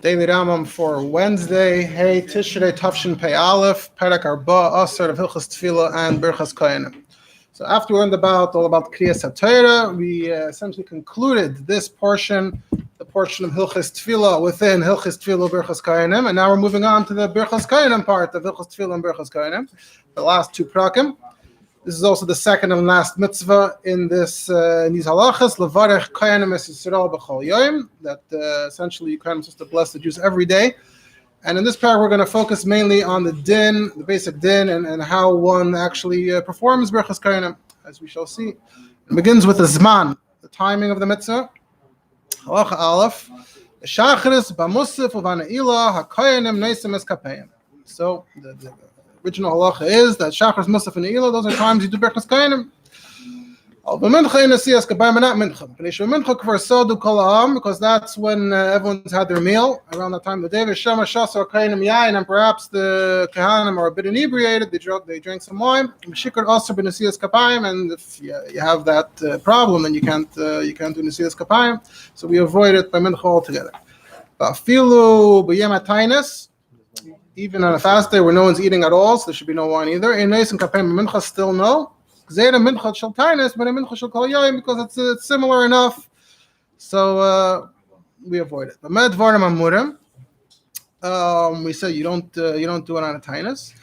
Daily Rambam for Wednesday. Hey, Tishrei Tafshin Pei Aleph, Perek Arba, Asar of Hilchos Tefillah and Birkas Kohanim. So after we learned all about Kriyas HaTorah, we essentially concluded this portion, the portion of Hilchos Tefillah within Hilchos Tefillah Birkas Kohanim, and now we're moving on to the Birkas Kohanim part of Hilchos Tefillah and Birkas Kohanim, the last two prakim. This is also the second and last mitzvah in this in these halachas, Levarech Kohanim es Yisrael b'chol yom, that essentially you Kohanim are supposed to bless the Jews every day. And in this part, we're going to focus mainly on the din, the basic din, and how one actually performs Birkas Kohanim, as we shall see. It begins with the zman, the timing of the mitzvah. Halacha Aleph, Shachris b'musaf u'v'na'ila ha'kohanim neisim es kapayim. So the original halacha is that Shachris, Musaf, and Ne'ilah, those are times you do Birkas Kohanim. Because that's when everyone's had their meal around that time of the day. And perhaps the Kohanim are a bit inebriated, they drank some wine. And if you have that problem, then you can't do Nesiyas Kapayim. So we avoid it by Mincha altogether. Even on a fast day where no one's eating at all, so there should be no wine either. In Neis and Kapayim Mincha, still no. Zera Mincha shel Tainis, but a Mincha shel Kol Yom, because it's similar enough. So we avoid it. But Med Varnam Amurim, we say you don't do it on a Tainis.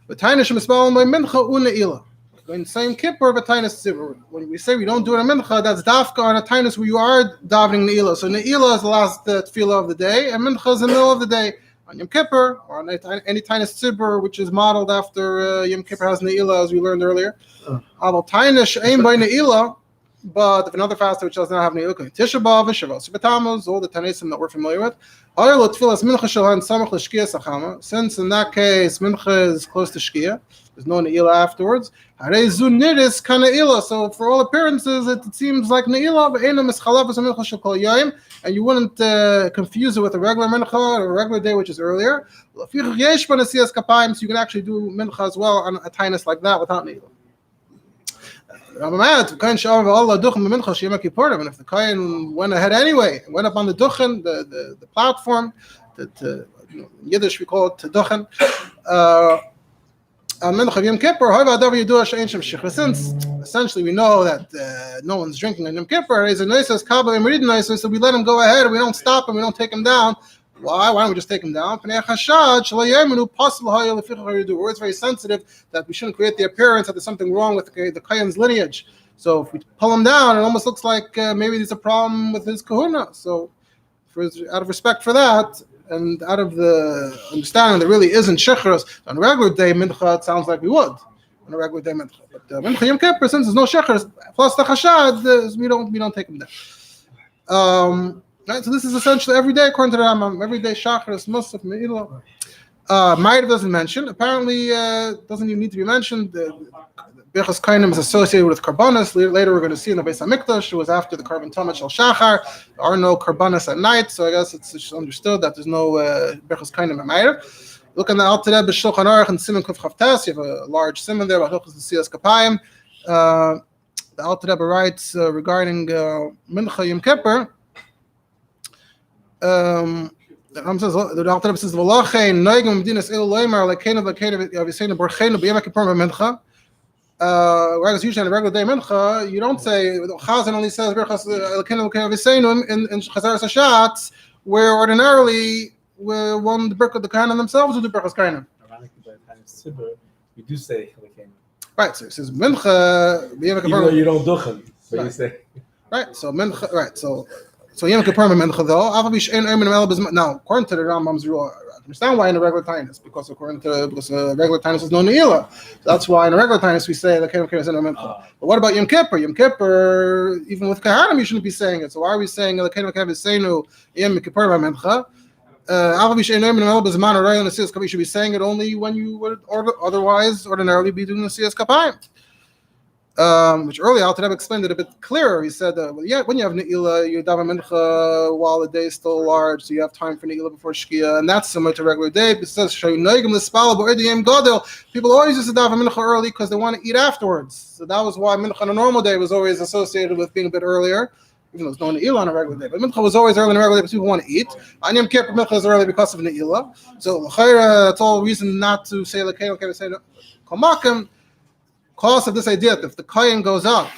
But Tainis Shemispal by Mincha Une'ilah. In the same Kippur, but Tainis Tzibur. When we say we don't do it on Mincha, that's Dafka on a Tainis where you are davening Ne'ilah. So Ne'ilah is the last tefillah of the day, and Mincha is the middle of the day. On Yom Kippur, or on any Tainis Tzibur, which is modeled after Yom Kippur has Ne'ilah, as we learned earlier. Tainis aim by Ne'ilah, but if another fast which does not have Ne'ilah, Tisha B'Av, Shavuos, B'Tammuz, all the Tainism that we're familiar with. Since in that case Mincha is close to Shkia, there's no Ne'ilah afterwards. So for all appearances, it seems like Ne'ilah, and you wouldn't confuse it with a regular Mincha or a regular day, which is earlier. So you can actually do Mincha as well on a Tainis like that without Ne'ilah. And if the Kohen went ahead anyway, went up on the Duchen, the platform, in Yiddish we call it Duchen, on Yom Kippur, since essentially we know that no one's drinking on Yom Kippur, so we let him go ahead, we don't stop him, we don't take him down. Why don't we just take him down? We're very sensitive that we shouldn't create the appearance that there's something wrong with the Kohen's lineage. So if we pull him down, it almost looks like maybe there's a problem with his kahuna. So out of respect for that, and out of the understanding there really isn't shechros, on a regular day mincha, it sounds like we would. On a regular day mincha. But mincha Yom Kippur, since there's no shechros, plus the chashad, we don't take them down. Right, so this is essentially every day according to the Rambam. Every day shachris, musaf, me'ilah. Ma'ariv doesn't mention. Apparently, doesn't even need to be mentioned. Birkas Kohanim is associated with karbanos. Later, we're going to see in the Beis Hamikdash. It was after the karban tamid shel shachar. There are no karbanos at night, so I guess it's just understood that there's no Birkas Kohanim at Ma'ariv. Look at the Alter Rebbe Shulchan Aruch and Siman Kuf Chavtas. You have a large siman there about Hilchos Nesiyas Kapayim. The Alter Rebbe writes regarding Mincha Yom Kippur. The Alter Rebbe says, "V'lachein noigim b'dinas il loymar lekeinu v'yaviseinu borcheinu b'yom kippur v'mincha." Whereas usually on a regular day mincha, you don't say. Chazan only says Birkas lekeinu v'yaviseinu in Chazaras Hashatz, where ordinarily the Kohanim themselves would do Birkas Kohanim. Ironically, by the time it's Sibur, we do say lekeinu. Right. So it says mincha b'yom kippur. Even though you don't duchen, but right. You say. Right. So mincha. Right. So Yom Kippur Mincha though. Now, according to the Rambam's rule, I understand why in a regular Tainis, because regular Tainis is no Ne'ilah. So that's why in a regular Tainis we say the Keim Keim Mincha. But what about Yom Kippur? Yom Kippur, even with Kohanim, you shouldn't be saying it. So why are we saying the Keim Keim V'Seinu Yom Kippur Mincha? You should be saying it only when you would otherwise ordinarily be doing the Nesiyas Kapayim. Which earlier Alter Rebbe explained it a bit clearer. He said, when you have Ne'ilah, you daven mincha while the day is still large, so you have time for Ne'ilah before Shkia, and that's similar to regular day. It says, people always used to daven mincha early because they want to eat afterwards. So that was why mincha on a normal day was always associated with being a bit earlier. even though it's no Ne'ilah on a regular day. But Mincha was always early on a regular day because people want to eat. On Yom Kippur, Mincha is early because of Ne'ilah. So that's all reason not to say L'Kein L'Kein say Komakim. Because of this idea that if the Kohen goes up,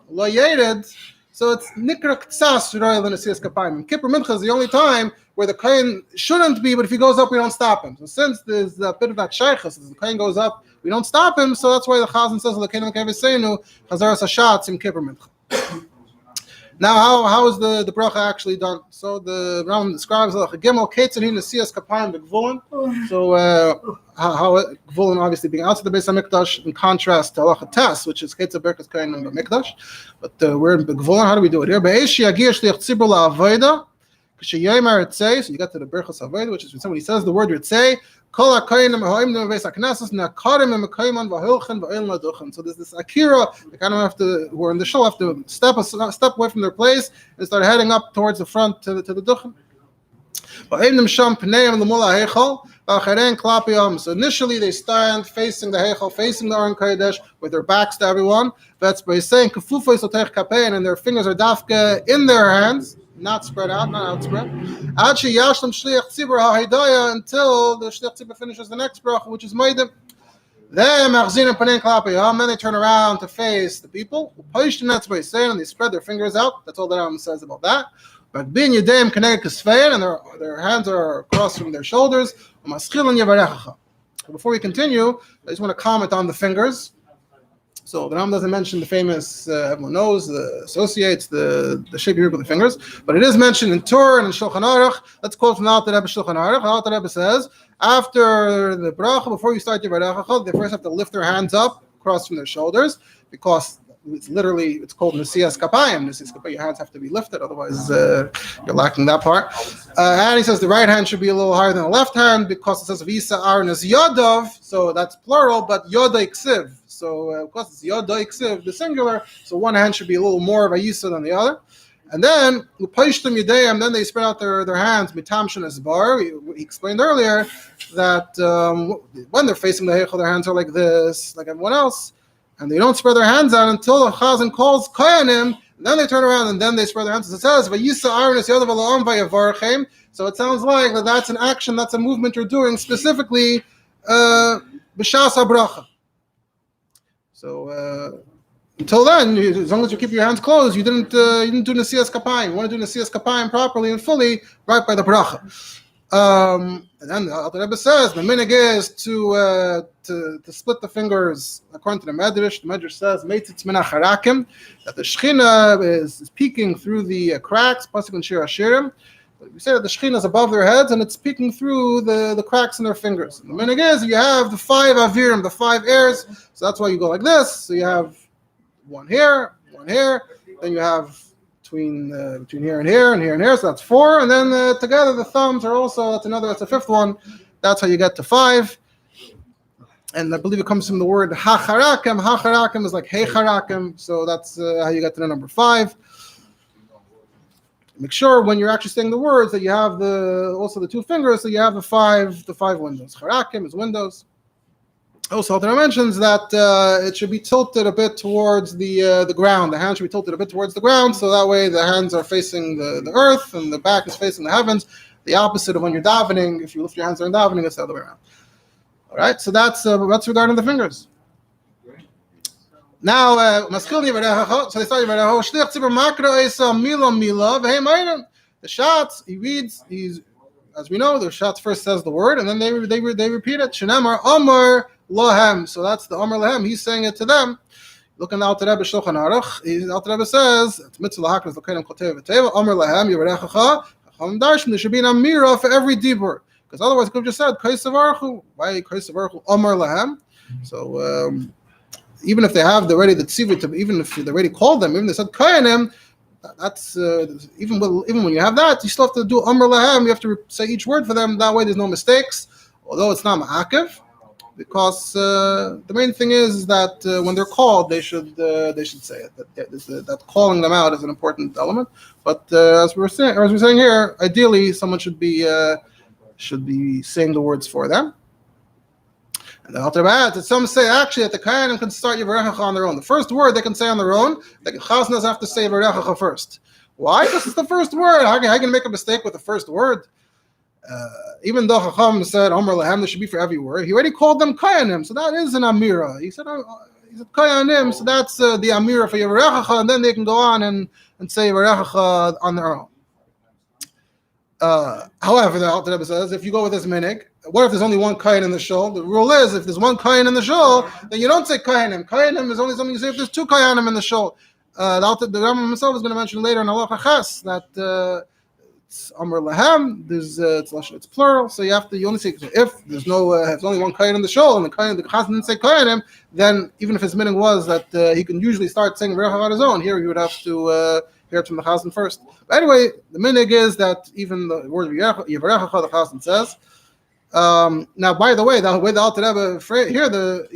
Lo Yered, so it's Nikra Ktsas Shroya L'Nesias Kapayim. Kippur Mincha is the only time where the Kohen shouldn't be, but if he goes up, we don't stop him. So since there's a bit of that Sheikhus, as the Kohen goes up, we don't stop him, so that's why the Chazan says L'Kein L'Kein V'Seinu Chazaras Hashatz in Kippur Mincha. Now, how is the bracha actually done? So the Rambam describes like a gimel ketzin hin nesias kapayim begvulin. So how gvulin obviously being outside the Beis Hamikdash in contrast to halacha tes, which is ketzah Birkas Kohanim b'Mikdash. But we're in begvulin. How do we do it here? Be'eshi yagir shliach tzibur la'avoda. K'sheyomer ritzei. So you got to the Birkas avoda, which is when somebody says the word ritzei. Kol hakohanim ha'oimdim beis haknesses na'karim emekoyman v'hilchen v'oil laduchen. So there's this akira. They kind of have to, who are in the shul, have to step away from their place and start heading up towards the front to the duchen. So initially they stand facing the Heichal, facing the Aron Kodesh, with their backs to everyone. That's by saying and their fingers are dafka in their hands, not spread out, not outspread. Until the Shliach Tzibur finishes the next bracha, which is Maidim. Then they turn around to face the people. And they spread their fingers out. That's all the Rambam says about that. But bin yedayim keneged kasvein, and their hands are across from their shoulders. Before we continue, I just want to comment on the fingers. So the Rambam doesn't mention the famous, everyone knows, associates the shape of the fingers, but it is mentioned in Torah and in Shulchan Aruch. Let's quote from the Alter Rebbe Shulchan Aruch. The Alter Rebbe says, after the bracha, before you start your beracha, they first have to lift their hands up across from their shoulders, because it's called Nesias Kapayim. Nesias Kapayim, your hands have to be lifted, otherwise you're lacking that part. And he says the right hand should be a little higher than the left hand, because it says Visa Aaron is Yodov, so that's plural, but Yoda Iksiv. So because it's Yoda Iksiv, the singular, so one hand should be a little more of a Yisa than the other. And then then they spread out their hands. Mitamshin Esbar. He explained earlier that when they're facing the Heichel, their hands are like this, like everyone else. And they don't spread their hands out until the Chazan calls Kohanim, and then they turn around and then they spread their hands. It says, "Vayisa Aaron es yodav ala'am vayavarchem." So it sounds like that's an action, that's a movement you're doing specifically b'shas habracha. So until then, as long as you keep your hands closed, you didn't do Nesias Kapayim. You want to do Nesias Kapayim properly and fully, right by the bracha. And then the Alter Rebbe says the minhag is to split the fingers according to the Medrash. The Medrash says meitzitz min hacharakim, that the Shechina is peeking through the cracks. Pasuk in Shir Hashirim. We say that the Shechina is above their heads and it's peeking through the cracks in their fingers. And the minhag is you have the 5 avirim, the 5 airs. So that's why you go like this. So you have one here, then you have between here and here and here and here, so that's 4, and then together the thumbs are also, that's a 5th one. That's how you get to 5. And I believe it comes from the word hacharakim. Hacharakim is like heicharakim, so that's how you get to the number 5. Make sure when you're actually saying the words that you have also the 2 fingers, so you have the 5 windows. Harakim is windows. Also, Alter mentions that it should be tilted a bit towards the ground. The hand should be tilted a bit towards the ground, so that way the hands are facing the earth and the back is facing the heavens. The opposite of when you're davening. If you lift your hands during davening, it's the other way around. All right, so that's regarding the fingers. Now, so they start Shliach Tzibur Makra Esa Mila Mila V'Hei the shots he reads. As we know, the shots first says the word, and then they repeat it. Shenamar Amar Lahem. So that's the Amar Lahem. He's saying it to them. Looking out to Rebbe Shulchan Aruch, Alter Rebbe says, "Mitzvah lahakras l'keinem kotev v'teva Amar Lahem Yivarechacha." Chacham Darshim. There should be an Amira for every dibur, because otherwise, it could have just said Kaisav Aruchu. Why Kaisav Aruchu Amar Lahem? So even if they have already the tzivut, even if they already called them, even if they said Kohanim, that's even when you have that, you still have to do Amar Lahem. You have to say each word for them. That way, there's no mistakes. Although it's not ma'akev, because the main thing is that when they're called, they should say it. That calling them out is an important element. But as we're saying here, ideally, someone should be saying the words for them. And the Alter Rebbe adds that some say actually that the Kohanim can start Yivarechacha on their own. The first word they can say on their own. The Chazan doesn't have to say Yivarechacha first. Why? Because it's the first word. How can I make a mistake with the first word? Even though Chacham said Omer Lahem, this should be for every word. He already called them Kohanim, so that is an Amira. He said Kohanim, so that's the Amira for Yevarechacha, and then they can go on and say Yevarechacha on their own. However, the Alter Rebbe says, if you go with this minig, what if there's only one Kohen in the shul? The rule is, if there's one Kohen in the shul, then you don't say Kohanim. Kohanim is only something you say if there's two Kohanim in the shul. The Rambam himself is going to mention later in Halacha Ches that it's Amr Lahem. It's plural, so you only say if there's only one Kohen in the shul and the Chazan didn't say Kohanim, then even if his meaning was that he can usually start saying Berachah on his own, here you would have to hear it from the Chazan first. But anyway, the minig is that even the word Yevarechacha, the Chazan says. Now, by the way the Alter Rebbe here the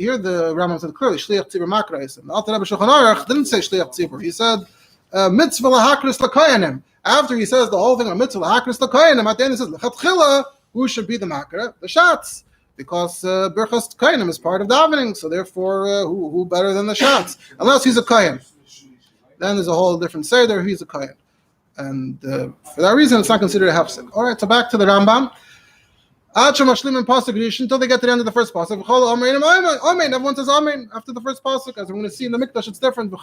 Rambam said clearly Shliach Tzibur Makrais. The Alter Rebbe Shulchan Aruch didn't say Shliach Tzibur. He said Mitzvah Lahakris L'Koyanim. After he says the whole thing on Mitzvah Lahakris L'Koyanim, at the end he says L'Chatchila, who should be the Makra? The Shatz. Because Birkas Kohanim is part of davening, so therefore who better than the Shatz? Unless he's a Kohen. Then there's a whole different Seder, he's a Kohen. And for that reason, it's not considered a Hefsek. All right, so back to the Rambam. Until they get to the end of the first pasuk. Everyone says Amen after the first pasuk. As we're going to see in the Mikdash, it's different. And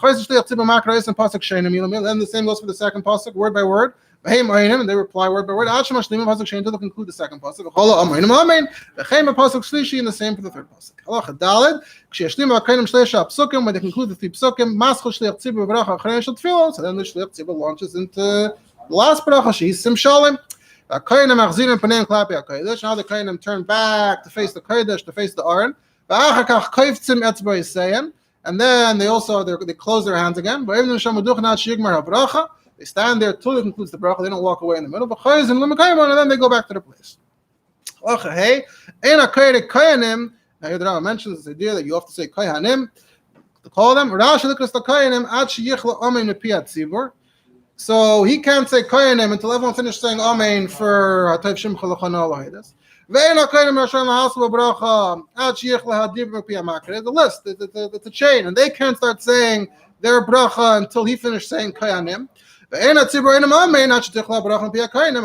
the same goes for the second pasuk, word by word. And they reply word by word. Until they conclude the second pasuk. And the same for the third pasuk. When they conclude the three psukim, so then the shliach tzibur launches into the last bracha. She's sim shalom. Now the Kohanim turn back to face the Kodesh, to face the Aron. And then they close their hands again. They stand there till it concludes the bracha. They don't walk away in the middle. And then they go back to their place. Now here the Rambam mentions this idea that you have to say Kohanim to call them. So he can't say Kohanim until everyone finishes saying Amen for Hatayv Shimcha L'Chana L'Haidas. The list, it's a chain, and they can't start saying their bracha until he finished saying Kohanim. And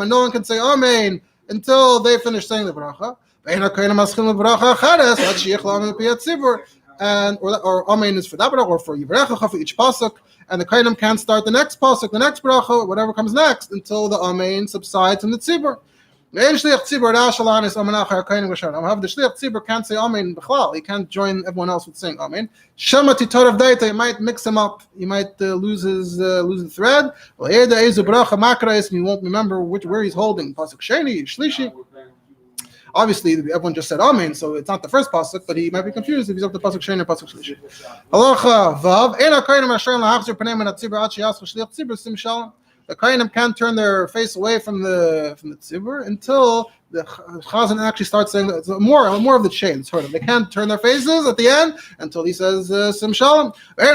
no one can say Amen until they finish saying the bracha. And or Amen is for that bracha or for Yivarechacha for each pasuk. And the Kohanim can't start the next pasuk, the next bracha, whatever comes next, until the Amen subsides in the tzibur. However, the shliach tzibur can't say Amen b'chlal. He can't join everyone else with saying Amen. Shemati Torah Daita, he might mix him up. He might lose the thread. And he won't remember where he's holding pasuk sheni, shlishi. Obviously, everyone just said Amen, so it's not the first pasuk, but he might be confused if he's up to pasuk sheni or pasuk shlishi. Halacha vav. The Kohanim can't turn their face away from the tzibur until the Chazan actually starts saying that. It's more of the chain. Sort of. They can't turn their faces at the end until he says Sim Shalom. They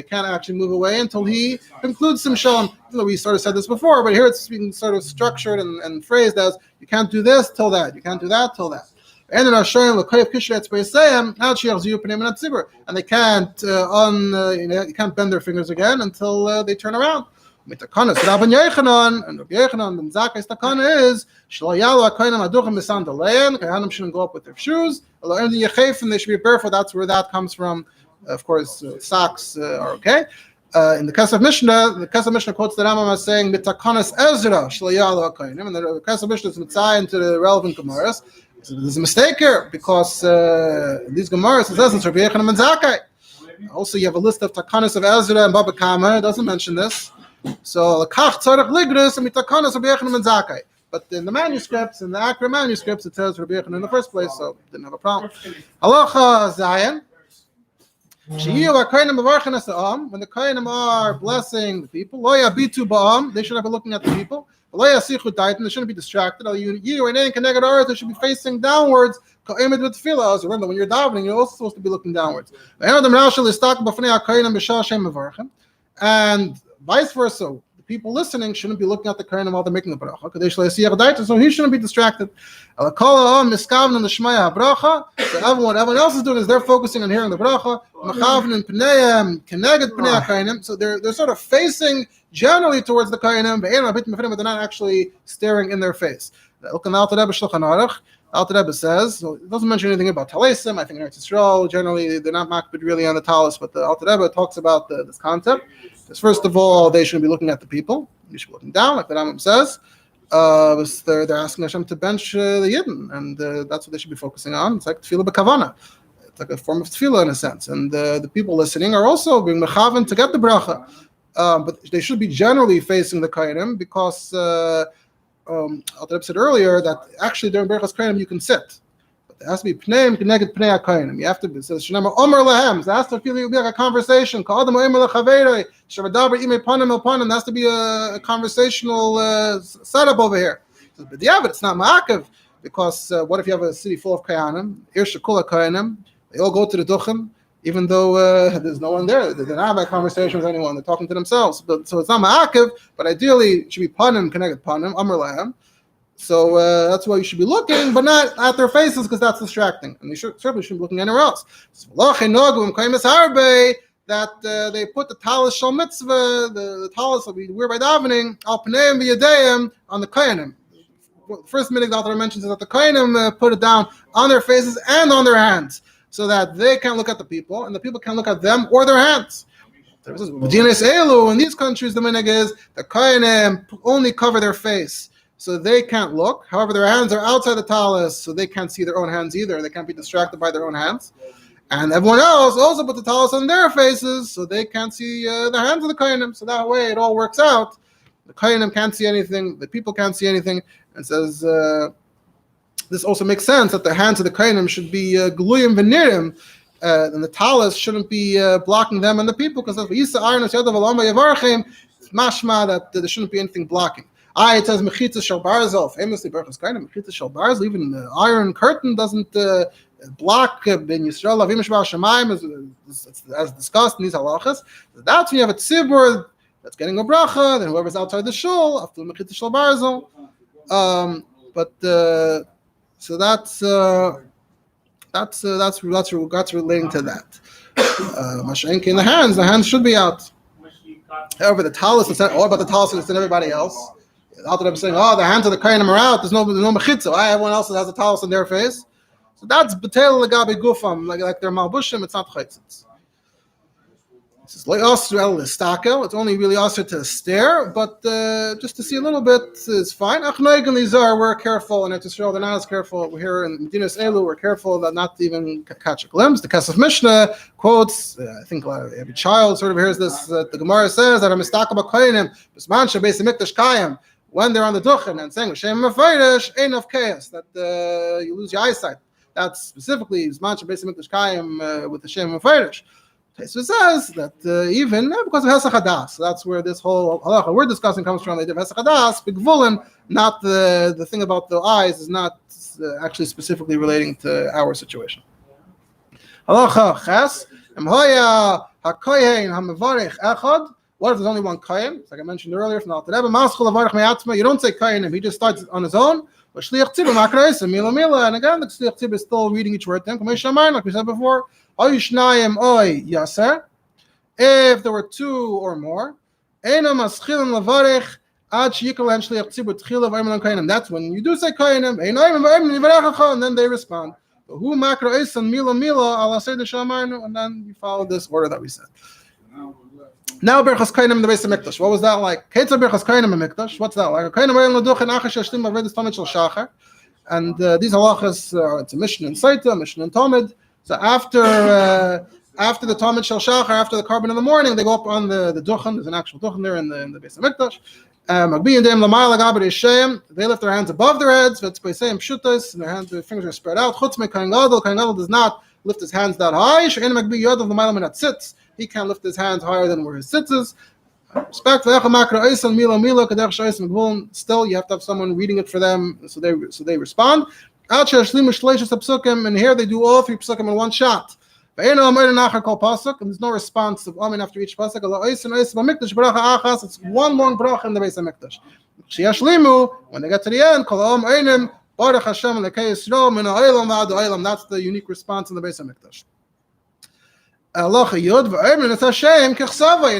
can't actually move away until he concludes Sim Shalom. We sort of said this before, but here it's being sort of structured and phrased as you can't do this till that, you can't do that till that. And then they can't you can't bend their fingers again until they turn around. And Rabbi Yochanan ben Zakkai's takana is Kohanim shouldn't go up with their shoes. And they should be barefoot. That's where that comes from. Of course, socks are okay. In the Kesef Mishnah quotes the Rambam as saying mitakanas Ezra shloyalu hakohanim, and the Kesef Mishnah is mitzay into the relevant gemaras. So there's a mistake here because these gemaras it says it's Rabbi Yochanan ben Zakkai. Also, you have a list of takanas of Ezra and Baba Kama. It doesn't mention this. So lakach tzarich ligros and mitakanas Rabbi Yochanan ben Zakkai. But in the manuscripts, in the accurate manuscripts, it says Rabbi Yochanan in the first place, so didn't have a problem. Halacha Zayin. When the Kohanim are blessing the people, they shouldn't be looking at the people. They shouldn't be distracted. They should be facing downwards. Remember, when you're davening, you're also supposed to be looking downwards. And vice versa. The people listening shouldn't be looking at the Kohanim while they're making the bracha. So he shouldn't be distracted. So everyone else is doing is they're focusing on hearing the bracha. So they're sort of facing generally towards the Kohanim, but they're not actually staring in their face. Alter Rebbe says, so it doesn't mention anything about Talesim. I think in Eretz Yisrael, generally, they're not makbid really on the talis, but the Alter Rebbe talks about this concept. Because first of all, they shouldn't be looking at the people. They should be looking down, like the Rambam says. They're asking Hashem to bench the Yidden, and that's what they should be focusing on. It's like tefillah b'kavana. It's like a form of tefillah in a sense. And the people listening are also being mechavan to get the bracha. But they should be generally facing the Kohanim because Alter Rebbe said earlier that actually during Birkas Kohanim you can sit, but there has to be pneim keneged pnei Kohanim. You have to be. It says Shnema Omer Lahem. There has to be like a conversation. Ka'adam Omer Lachaveiroi Shavadaber Imei Panim El Panim. There has to be a conversational setup over here. But yeah, but it's not ma'akev because what if you have a city full of Kohanim? Irshakula Kohanim. They all go to the duchen. Even though there's no one there, they're not having a conversation with anyone. They're talking to themselves. So it's not ma'akev, but ideally it should be panim, connected panim, amr lahem. So that's why you should be looking, but not at their faces because that's distracting. And you certainly shouldn't be looking anywhere else. That they put the talis shal mitzvah, the talis that we wear by davening, al pneim v'yadeim, on the kohanim. The first minute the author mentions is that the kohanim put it down on their faces and on their hands, so that they can't look at the people, and the people can't look at them or their hands. In these countries, the minhag is the kohanim only cover their face, so they can't look. However, their hands are outside the talis, so they can't see their own hands either. They can't be distracted by their own hands. And everyone else also put the talis on their faces, so they can't see the hands of the kohanim. So that way, it all works out. The kohanim can't see anything, the people can't see anything, and says. This also makes sense that the hands of the kohanim should be gluyim v'nirim, and the talis shouldn't be blocking them and the people, because it's mashma that there shouldn't be anything blocking. It says mechitza shel barzel, famously Birkas kohanim, mechitza shel barzel, even the iron curtain doesn't block ben Yisrael avim shebal shamayim, as discussed in these halachas. That's when you have a tzibur that's getting a bracha, then whoever's outside the shul, after mechitza shel barzel. So that's relating to that. Mashenki in the hands should be out. However, the talis is all about the talis and everybody else. After them saying, the hands of the kohanim are out, there's no mechitza. Everyone else has a talis on their face. So that's betel legabe gufam, like their malbushim. It's not chaytzitz. It's only really also to stare, but just to see a little bit is fine. We're careful, and Eretz Yisrael they're not as careful. We're here in Medinas Elu, we're careful that not even catch a glimpse. The Kesef Mishnah quotes, I think every child sort of hears this, that the Gemara says that when they're on the duchen and saying that you lose your eyesight. That's specifically with the Shem Mefayrish. So it says that even because of Hesach Hadas, so that's where this whole halacha we're discussing comes from. They did Hesach Hadas, Bigvulin, not the thing about the eyes is not actually specifically relating to our situation. Halacha Ches, Emhoya HaKohen HaMevarich Echad. What if there's only one kohen? Like I mentioned earlier from the Alter Rebbe, Maschul Avarich Me'atzma. You don't say kohen, he just starts on his own. But Shliach Tzibur Makra'isa Mila Mila, and again the Shliach Tzibur is still reading each word. Then like we said before. If there were two or more, that's when you do say kohanim, and then they respond. And then you follow this order that we said. Now Birkas Kohanim in the Beis Hamikdash. What was that like? What's that like? And these halachas, it's a mission in Saita, a mission in Talmud. So after the Talmud Shel Shachar, after the carbon in the morning, they go up on the duchen. There's an actual duchen there in the Beis Hamikdash. They lift their hands above their heads. And their fingers are spread out. Kohen Gadol does not lift his hands that high. He can't lift his hands higher than where his sits is. Still, you have to have someone reading it for them, so they respond. And here they do all three psukim in one shot. And there's no response of Amen after each pasuk. It's one long bracha in the Beis HaMikdash. When they get to the end, Baruch Hashem Elokei Yisrael min ha'olam v'ad ha'olam. That's the unique response in the Beis HaMikdash. And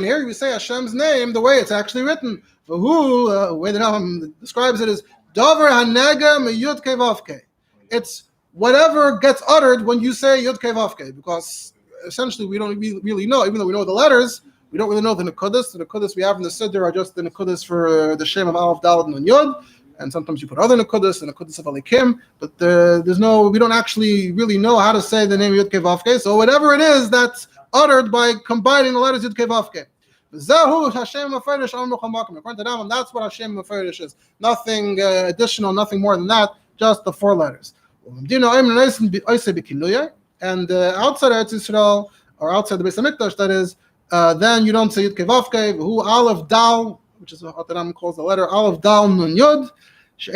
here we say Hashem's name the way it's actually written. The way the Rambam describes it is Davar hanega miyud kevavke. It's whatever gets uttered when you say yud kevavke, because essentially we don't really know, even though we know the letters, we don't really know the nekudas. The nekudas we have in the Siddur are just the nekudas for the Shem of Aleph, Daled, and Yud. And sometimes you put other nekudas, the nekudas of Alikim, but we don't actually really know how to say the name Yud Kei Vavke. So whatever it is that's uttered by combining the letters Yud Kei Vavke. Zehu Hashem Mefarish Am B'chol Makom. According to Rambam, that's what Hashem Mefarish is. Nothing additional, nothing more than that, just the 4 letters. And outside Eretz Yisrael, or outside the Beis HaMikdash, that is, then you don't say Yud Kei Vavke, V'hu Aleph Dal, which is what the Rambam calls the letter Aleph Dal Nun Yud. You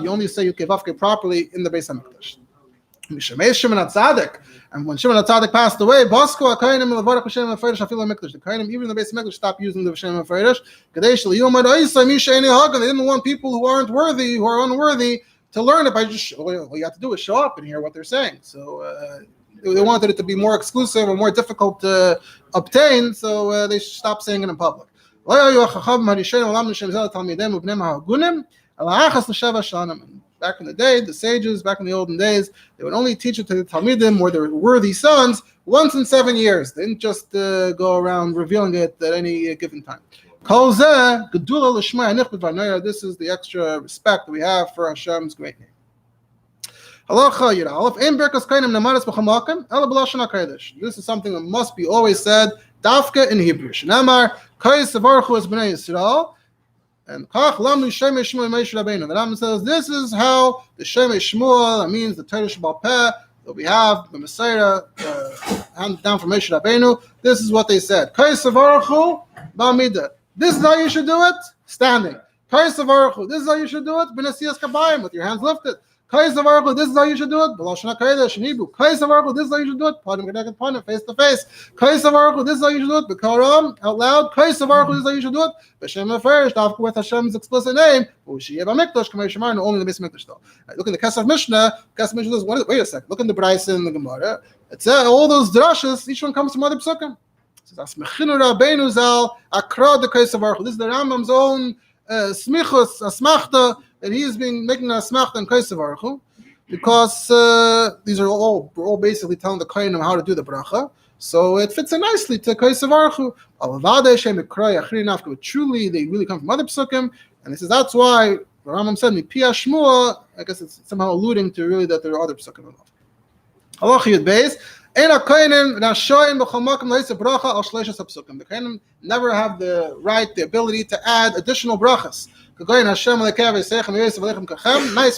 only say Yud Kei Vavke properly in the Beis HaMikdash. And when Shimon HaTzadik passed away, the Kohanim, even in the Beis HaMikdash, stopped using the Shem HaFarish. And they didn't want people who aren't worthy, who are unworthy, to learn it by just, all you have to do is show up and hear what they're saying. So they wanted it to be more exclusive or more difficult to obtain, so they stopped saying it in public. Back in the day, the sages, back in the olden days, they would only teach it to the Talmidim or their worthy sons once in 7 years. They didn't just go around revealing it at any given time. This is the extra respect that we have for Hashem's great name. This is something that must be always said, Dafka in Hebrew. And the Rambam says this is how the Shem Shmuel, that means the Torah Shebal Peh that we have, the Messiah handed down from Moshe Rabbeinu. This is what they said. This is how you should do it, standing. This is how you should do it, with your hands lifted. This is how you should do it. This is how you should do it. Face to face. This is how you should do it. Out loud. This is how you should do it. B'Shem HaFarish, with Hashem's explicit name. Only the Beis HaMikdash though. Look in the Kesef Mishnah. Kesef Mishnah says, wait a second. Look in the Brisa in the Gemara. It says all those drashas. Each one comes from other psukim. It says Asmechinu Rabbeinu Zal Akra de Kesef Baruch Hu. This is the Rambam's own smichus asmachta. That he is making a smach and Kesef Baruch Hu, because these are all basically telling the Kohanim how to do the bracha. So it fits in nicely to Kesef Baruch Hu. But truly, they really come from other psukim, and he says that's why the Rambam said Mipia Shmuel. I guess it's somehow alluding to really that there are other psukim involved. Halacha Yud Beis. The Kohanim never have the right, the ability to add additional brachas. Nice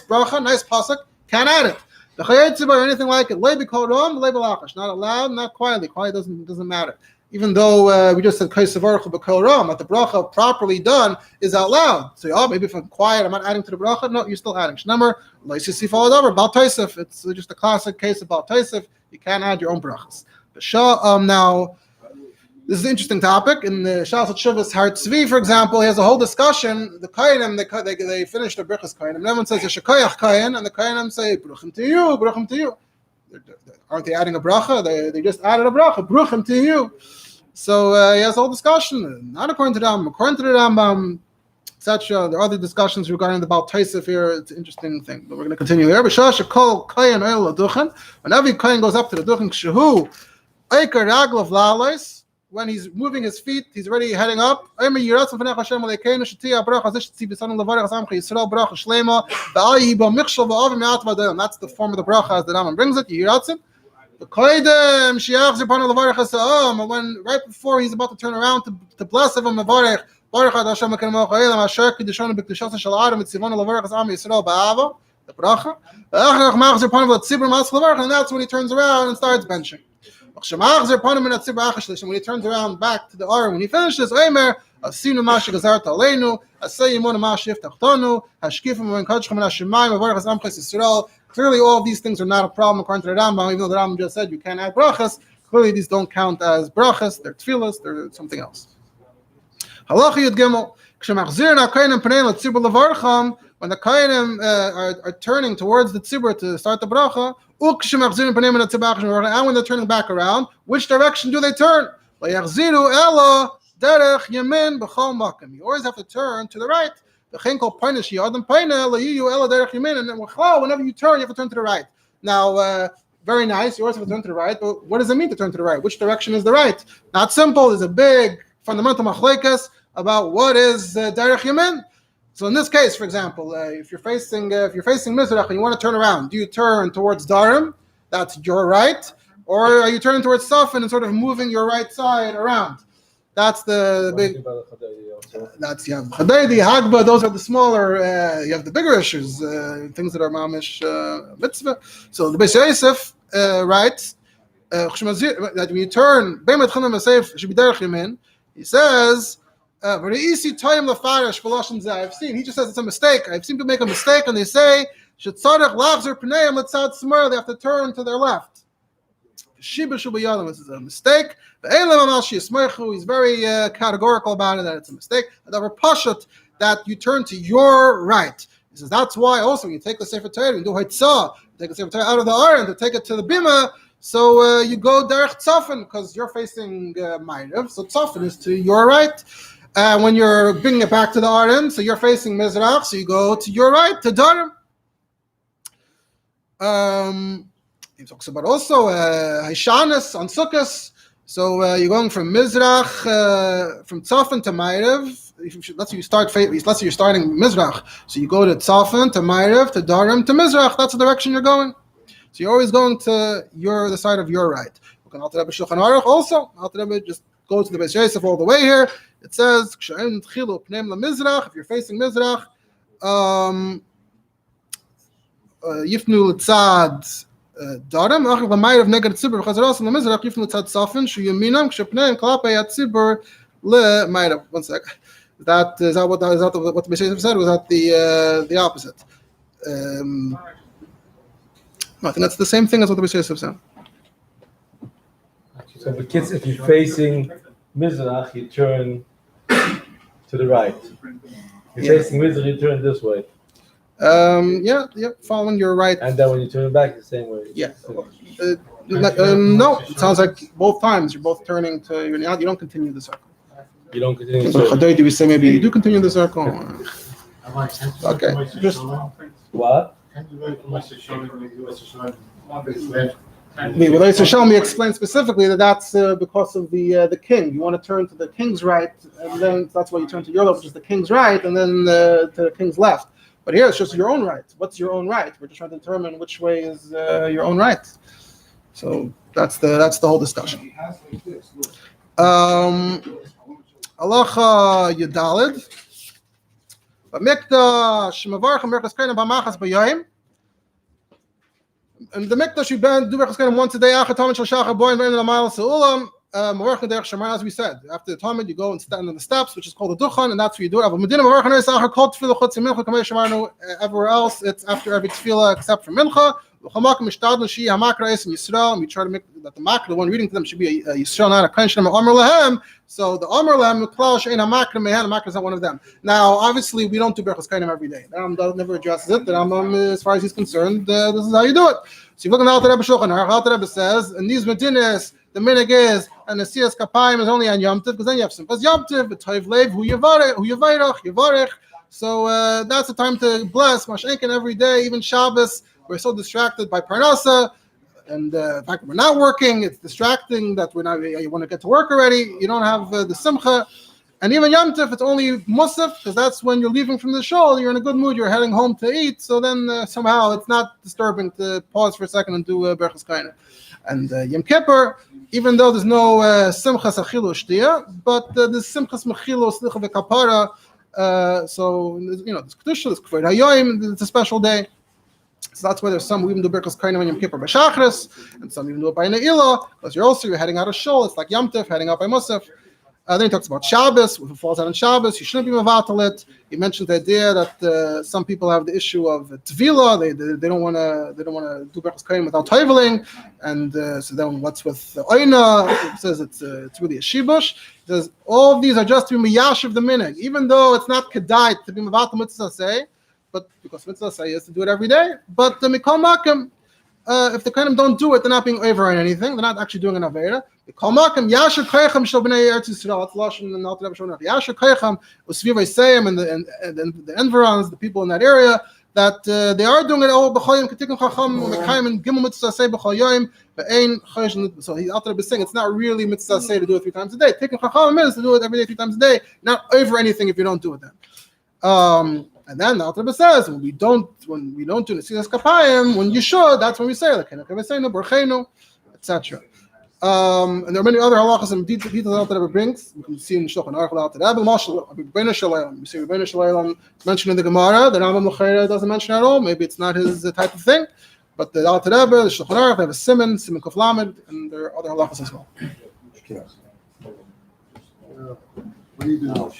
bracha, nice pasuk, can't add it. Or anything like it. Not allowed, not quietly. Quiet doesn't matter. Even though we just said Kesef Baruch Hu b'kol ram, but the bracha properly done is out loud. So maybe if I'm quiet, I'm not adding to the bracha. No, you're still adding. Shnemer, loisisi followed over. Bal Tosef. It's just a classic case of Bal Tosef. You can't add your own brachas. Now, this is an interesting topic. In the Shas Tshuvas Har Tzvi, for example, he has a whole discussion. The Kohanim, they finished the Birkas Kohanim. And everyone says, Yeshakayach Kohen, and the Kohanim say, Bruchim to you, Bruchim to you. Aren't they adding a bracha? They just added a bracha, Bruchim to you. So he has a whole discussion. Not according to the Rambam, according to the Rambam, etc. There are other discussions regarding the Baal Tosef here. It's an interesting thing, but we're going to continue here. When every Kohen goes up to the Duchen, when he's moving his feet, he's already heading up. That's the form of the bracha as the Rambam brings it. When right before he's about to turn around to bless him, the bracha, and that's when he turns around and starts benching. When he turns around back to the Aron, when he finishes, clearly all of these things are not a problem according to the Rambam, even though the Rambam just said you can't add brachas. Clearly these don't count as brachas, they're tefillas, they're something else. Halacha Yud Gimel, when the Kohanim are turning towards the tzibur to start the bracha, and when they're turning back around, which direction do they turn? You always have to turn to the right. And then whenever you turn, you have to turn to the right. Now, very nice, you always have to turn to the right, but what does it mean to turn to the right? Which direction is the right? Not simple. There's a big fundamental machlekes about what is derech yamin. So in this case, for example, if you're facing Mizrach and you want to turn around, do you turn towards Darim? That's your right, or are you turning towards Safin and sort of moving your right side around? That's the big. That's Chadaydi, Hagba. Those are the smaller. You have the bigger issues, things that are mamish mitzvah. So the Beis Yosef writes that when you turn, he says. I've seen. He just says it's a mistake. I've seen people make a mistake and they say they have to turn to their left. This is a mistake. He's very categorical about it that it's a mistake. That you turn to your right. He says that's why also when you take the Sefer Torah, you do Haitzah, take the Sefer Torah out of the Aron to take it to the Bima. So you go derech Tzafin because you're facing Ma'ariv. So Tzafin is to your right. When you're bringing it back to the Aron, so you're facing Mizrach, so you go to your right, to Darim. He talks about also Haishanis on Sukkos. So you're going from Mizrach, from Tzafin to Ma'ariv. Let's say you're starting Mizrach. So you go to Tzafin, to Ma'ariv, to Darim, to Mizrach. That's the direction you're going. So you're always going to the side of your right. Also, just go to the Beis Yosef all the way here. It says, if you're facing Mizrach, Yifnu L'tzad Darim, L'mayrav Neged Tzibur, V'chazaros L'mizrach, Yifnu L'tzad Safin, Sh'yaminam, K'shepneim, Klapei Yatzibur, L'mayrav. One sec. Is that what the Beis Yosef said? Was that the opposite? I think that's the same thing as what the Beis Yosef said. So the kids, if you're facing Mizrach, you turn to the right. If you're facing Mizrach, you turn this way. Following your right. And then when you turn back, the same way. Yeah. No, it sounds like both times you're both turning to your. You don't continue the circle. You don't continue the circle. Do we say maybe you do continue the circle? Okay. Just what? We explain specifically that's because of the king. You want to turn to the king's right, and then that's why you turn to your left, which is the king's right, and then to the king's left. But here it's just your own right. What's your own right? We're just trying to determine which way is your own right. So that's the whole discussion. Halacha Yudalid. And the mikdash you do Birkas Kohanim once a day. As we said, after the Talmud you go and stand on the steps, which is called the Duchan, and that's where you do it. Everywhere else, it's after every tefillah except for Mincha. We try to make that the makra, the one reading to them, should be a Yisrael, not a Kanshem Amar Lahem. So the Amar Lahem, makra is not one of them. Now, obviously, we don't do Birkas Kohanim every day. The Rambam never addresses it. The Rambam, as far as he's concerned, this is how you do it. So you look at the Alter Rebbe Shulchan Aruch. Alter Rebbe says, and these Medinas, the minig is, and the Siyas Kapayim is only on Yom Tov, because then you have Simchas Yom Tov, the Toiv Lev, Hu Yavarech. So that's the time to bless. Mashenkin every day, even Shabbos. We're so distracted by Parnasa, and in fact, we're not working. It's distracting that we're not. You want to get to work already. You don't have the Simcha. And even Yom Tov, it's only Musaf, because that's when you're leaving from the shul, you're in a good mood, you're heading home to eat, so then somehow it's not disturbing to pause for a second and do Birkas Kohanim. And Yom Kippur, even though there's no Simchas Achilu Shtia, but there's Simchas Mechilo Slicha V'Kapara, so, there's Kedusha, there's Kvod HaYoim, it's a special day. So that's why there's some who even do Birkas Kohanim on Yom Kippur by Shachris, and some even do it by Ne'ilah, because you're heading out of shul, it's like Yom Tov, heading out by Musaf. Then he talks about Shabbos. If it falls out on Shabbos, you shouldn't be mevatel it. He mentions the idea that some people have the issue of tevila. They don't want to do Birkas Kohanim without toiveling, and so then what's with oina? It says it's really a shibush. It says all of these are just to be miyashiv the minig, even though it's not kedai to be mevatel mitzvah say, but because mitzvah say is to do it every day. But the mikol makom. If the Kohanim don't do it, they're not being over on anything. They're not actually doing an avera. The kol makom yasher koychem shel bnei Eretz Yisrael. That's lashon and Alter Rebbe showing yasher koychem usvivay sayim and the environs, the people in that area, that they are doing it all b'choyim ketikum chacham u'mekayim and gimel mitzvah say b'choyim ve'ein choyesh. So Alter Rebbe is saying it's not really mitzvah say to do it 3 times a day. Tikkun chacham is to do it every day 3 times a day. Not over anything if you don't do it then. And then the Alter Rebbe says when we don't do Nesilas Kapayim, when you should, that's when we say like etc. And there are many other halachas and details the Alter Rebbe brings. We can see in Shulchan Aruch Alter Rebbe. We see Rebbeinu Shalom mentioned in the Gemara. The Rambam L'Chayra doesn't mention at all. Maybe it's not his type of thing. But the Alter Rebbe, the Shulchan Aruch, they have a Siman Kof Lamed, and there are other halachas as well. What do you do?